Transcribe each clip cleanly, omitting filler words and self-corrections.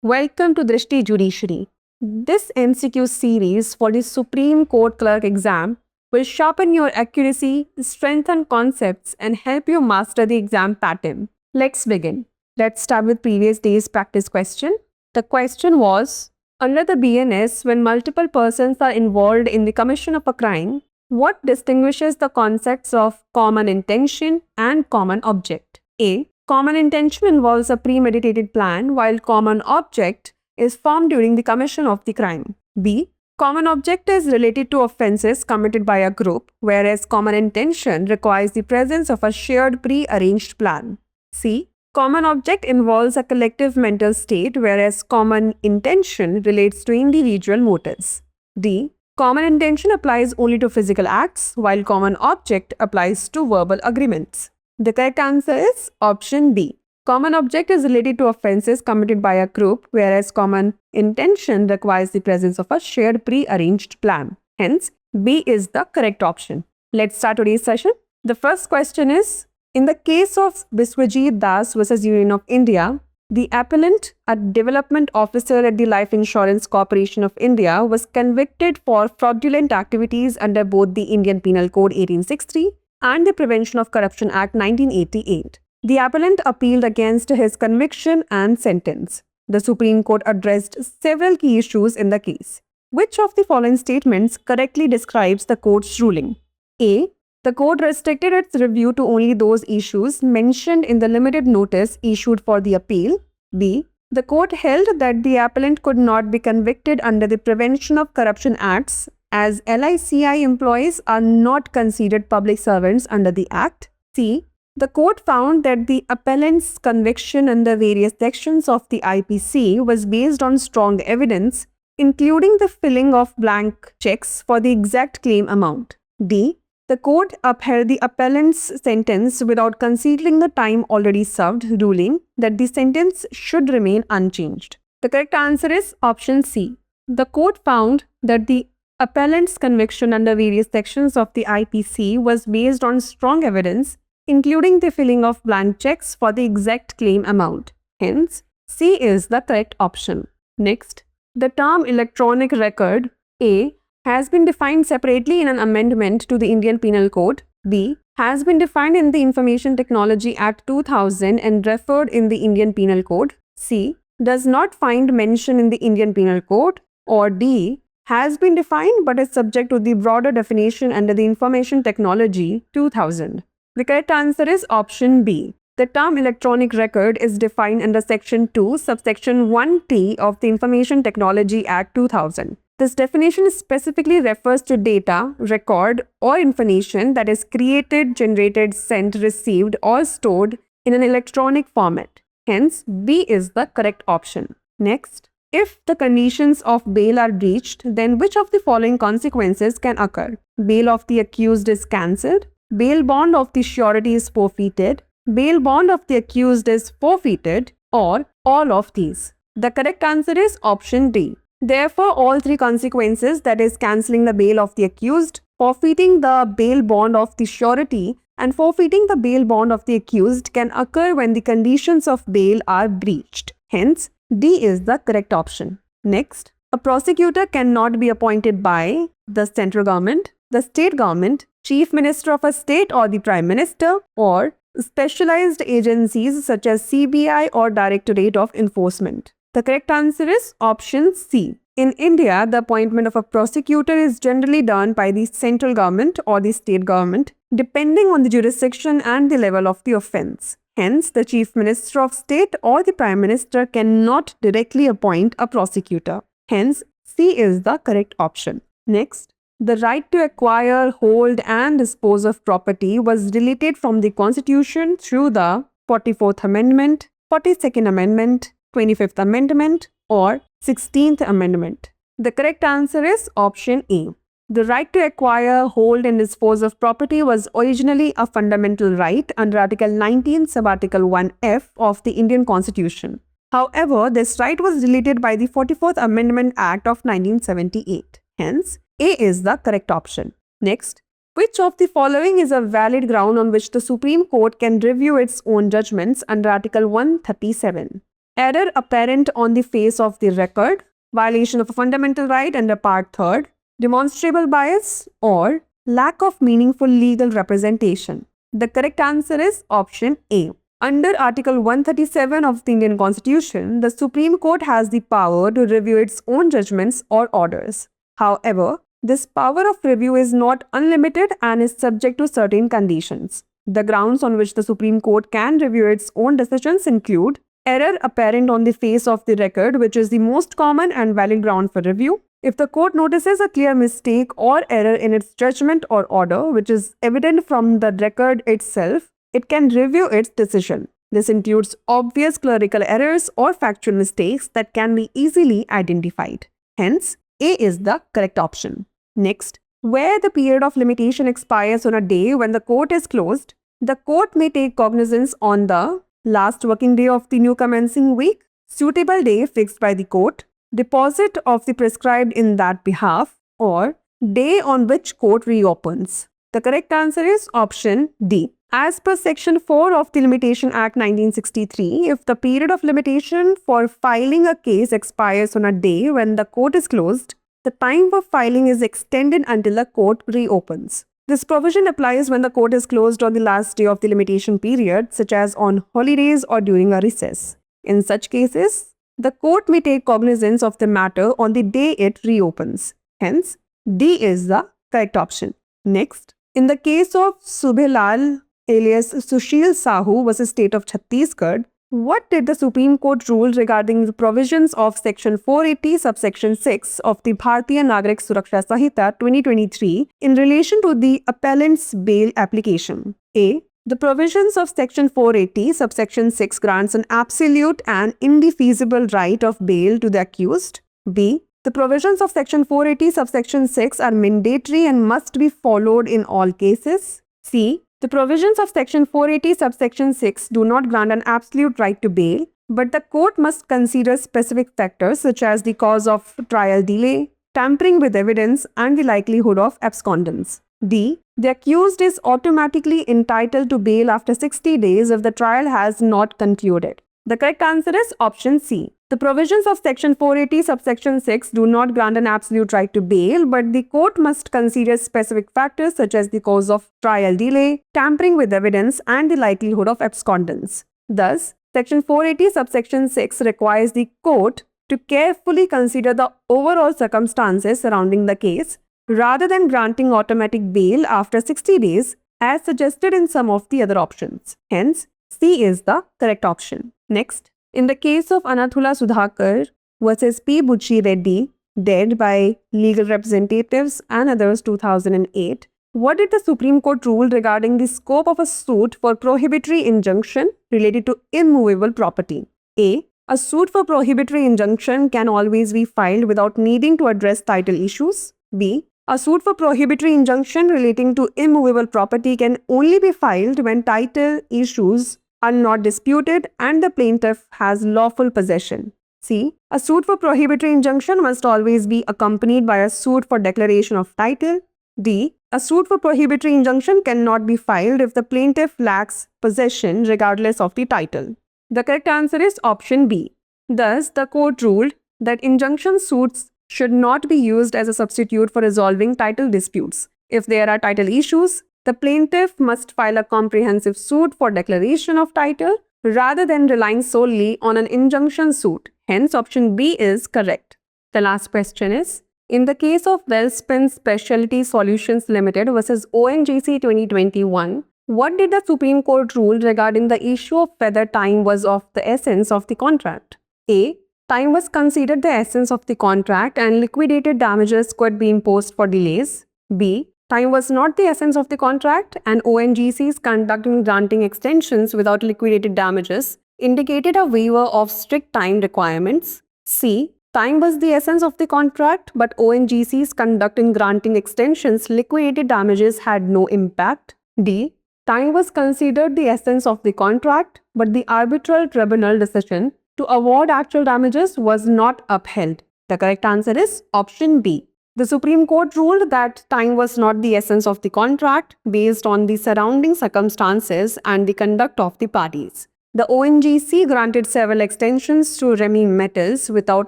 Welcome to Drishti Judiciary. This MCQ series for the Supreme Court Clerk Exam will sharpen your accuracy, strengthen concepts, and help you master the exam pattern. Let's begin. Let's start with previous day's practice question. The question was, under the BNS, when multiple persons are involved in the commission of a crime, what distinguishes the concepts of common intention and common object? A. Common intention involves a premeditated plan, while common object is formed during the commission of the crime. B. Common object is related to offences committed by a group, whereas common intention requires the presence of a shared pre-arranged plan. C. Common object involves a collective mental state, whereas common intention relates to individual motives. D. Common intention applies only to physical acts, while common object applies to verbal agreements. The correct answer is option B. Common object is related to offences committed by a group, whereas common intention requires the presence of a shared pre-arranged plan. Hence, B is the correct option. Let's start today's session. The first question is, in the case of Biswajit Das versus Union of India, the appellant, a development officer at the Life Insurance Corporation of India, was convicted for fraudulent activities under both the Indian Penal Code 1860 and the Prevention of Corruption Act 1988. The appellant appealed against his conviction and sentence. The Supreme Court addressed several key issues in the case. Which of the following statements correctly describes the court's ruling? A. The court restricted its review to only those issues mentioned in the limited notice issued for the appeal. B. The court held that the appellant could not be convicted under the Prevention of Corruption Acts, as LICI employees are not considered public servants under the Act. C. The court found that the appellant's conviction under various sections of the IPC was based on strong evidence, including the filling of blank checks for the exact claim amount. D. The court upheld the appellant's sentence without considering the time already served, ruling that the sentence should remain unchanged. The correct answer is option C. The court found that the appellant's conviction under various sections of the IPC was based on strong evidence, including the filling of blank checks for the exact claim amount. Hence, C is the correct option. Next, the term electronic record, A, has been defined separately in an amendment to the Indian Penal Code. B, has been defined in the Information Technology Act 2000 and referred in the Indian Penal Code. C, does not find mention in the Indian Penal Code. Or D, has been defined but is subject to the broader definition under the Information Technology 2000. The correct answer is option B. The term electronic record is defined under Section 2, subsection 1T of the Information Technology Act 2000. This definition specifically refers to data, record, or information that is created, generated, sent, received, or stored in an electronic format. Hence, B is the correct option. Next, if the conditions of bail are breached, then which of the following consequences can occur? Bail of the accused is cancelled, bail bond of the surety is forfeited, bail bond of the accused is forfeited, or all of these. The correct answer is option D. Therefore, all three consequences, that is cancelling the bail of the accused, forfeiting the bail bond of the surety, and forfeiting the bail bond of the accused, can occur when the conditions of bail are breached. Hence, D is the correct option. Next, a prosecutor cannot be appointed by the central government, the state government, chief minister of a state or the prime minister, or specialized agencies such as CBI or Directorate of Enforcement. The correct answer is option C. In India, the appointment of a prosecutor is generally done by the central government or the state government, depending on the jurisdiction and the level of the offence. Hence, the chief minister of state or the prime minister cannot directly appoint a prosecutor. Hence, C is the correct option. Next, the right to acquire, hold, and dispose of property was deleted from the Constitution through the 44th Amendment, 42nd Amendment, 25th Amendment, or 16th Amendment. The correct answer is option A. The right to acquire, hold, and dispose of property was originally a fundamental right under Article 19, Sub-Article 1F of the Indian Constitution. However, this right was deleted by the 44th Amendment Act of 1978. Hence, A is the correct option. Next, which of the following is a valid ground on which the Supreme Court can review its own judgments under Article 137? error apparent on the face of the record, violation of a fundamental right under Part 3rd, demonstrable bias, or lack of meaningful legal representation. The correct answer is option A. Under Article 137 of the Indian Constitution, the Supreme Court has the power to review its own judgments or orders. However, this power of review is not unlimited and is subject to certain conditions. The grounds on which the Supreme Court can review its own decisions include error apparent on the face of the record, which is the most common and valid ground for review. If the court notices a clear mistake or error in its judgment or order, which is evident from the record itself, it can review its decision. This includes obvious clerical errors or factual mistakes that can be easily identified. Hence, A is the correct option. Next, where the period of limitation expires on a day when the court is closed, the court may take cognizance on the last working day of the new commencing week, suitable day fixed by the court, deposit of the prescribed in that behalf, or day on which court reopens. The correct answer is option D. As per Section 4 of the Limitation Act 1963, if the period of limitation for filing a case expires on a day when the court is closed, the time for filing is extended until the court reopens. This provision applies when the court is closed on the last day of the limitation period, such as on holidays or during a recess. In such cases, the court may take cognizance of the matter on the day it reopens. Hence, D is the correct option. Next, in the case of Subhelal alias Sushil Sahu vs. State of Chhattisgarh, what did the Supreme Court rule regarding the provisions of Section 480 subsection 6 of the Bharatiya Nagarik Suraksha Samhita 2023 in relation to the appellant's bail application? A. The provisions of Section 480 subsection 6 grants an absolute and indefeasible right of bail to the accused. B. The provisions of Section 480 subsection 6 are mandatory and must be followed in all cases. C. The provisions of Section 480 subsection 6 do not grant an absolute right to bail, but the court must consider specific factors such as the cause of trial delay, tampering with evidence, and the likelihood of abscondence. D. The accused is automatically entitled to bail after 60 days if the trial has not concluded. The correct answer is option C. The provisions of Section 480 subsection 6 do not grant an absolute right to bail, but the court must consider specific factors such as the cause of trial delay, tampering with evidence, and the likelihood of abscondence. Thus, Section 480 subsection 6 requires the court to carefully consider the overall circumstances surrounding the case rather than granting automatic bail after 60 days as suggested in some of the other options. Hence, C is the correct option. Next, in the case of Anathula Sudhakar vs. P. Bucci Reddy, dead by legal representatives and others 2008, what did the Supreme Court rule regarding the scope of a suit for prohibitory injunction related to immovable property? A. A suit for prohibitory injunction can always be filed without needing to address title issues. B. A suit for prohibitory injunction relating to immovable property can only be filed when title issues are not disputed and the plaintiff has lawful possession. C. A suit for prohibitory injunction must always be accompanied by a suit for declaration of title. D. A suit for prohibitory injunction cannot be filed if the plaintiff lacks possession regardless of the title. The correct answer is option B. Thus, the court ruled that injunction suits should not be used as a substitute for resolving title disputes. If there are title issues, the plaintiff must file a comprehensive suit for declaration of title rather than relying solely on an injunction suit. Hence, option B is correct. The last question is, in the case of Wellspin Specialty Solutions Limited vs. ONGC 2021, what did the Supreme Court rule regarding the issue of whether time was of the essence of the contract? A. Time was considered the essence of the contract and liquidated damages could be imposed for delays. B. Time was not the essence of the contract and ONGC's conduct in granting extensions without liquidated damages indicated a waiver of strict time requirements. C. Time was the essence of the contract, but ONGC's conduct in granting extensions liquidated damages had no impact. D. Time was considered the essence of the contract, but the arbitral tribunal decision to award actual damages was not upheld. The correct answer is option B. The Supreme Court ruled that time was not the essence of the contract based on the surrounding circumstances and the conduct of the parties. The ONGC granted several extensions to Remy Metals without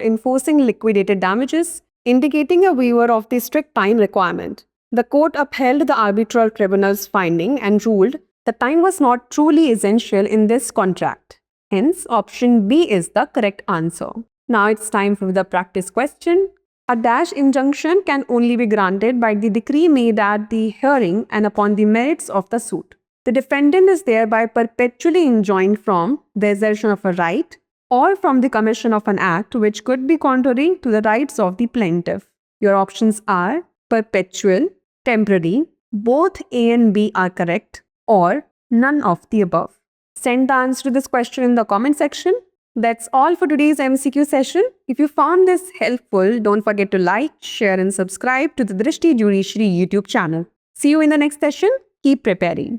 enforcing liquidated damages, indicating a waiver of the strict time requirement. The court upheld the arbitral tribunal's finding and ruled the time was not truly essential in this contract. Hence, option B is the correct answer. Now it's time for the practice question. A dash injunction can only be granted by the decree made at the hearing and upon the merits of the suit. The defendant is thereby perpetually enjoined from the assertion of a right or from the commission of an act which could be contrary to the rights of the plaintiff. Your options are perpetual, temporary, both A and B are correct, or none of the above. Send the answer to this question in the comment section. That's all for today's MCQ session. If you found this helpful, don't forget to like, share and subscribe to the Drishti Judiciary YouTube channel. See you in the next session. Keep preparing.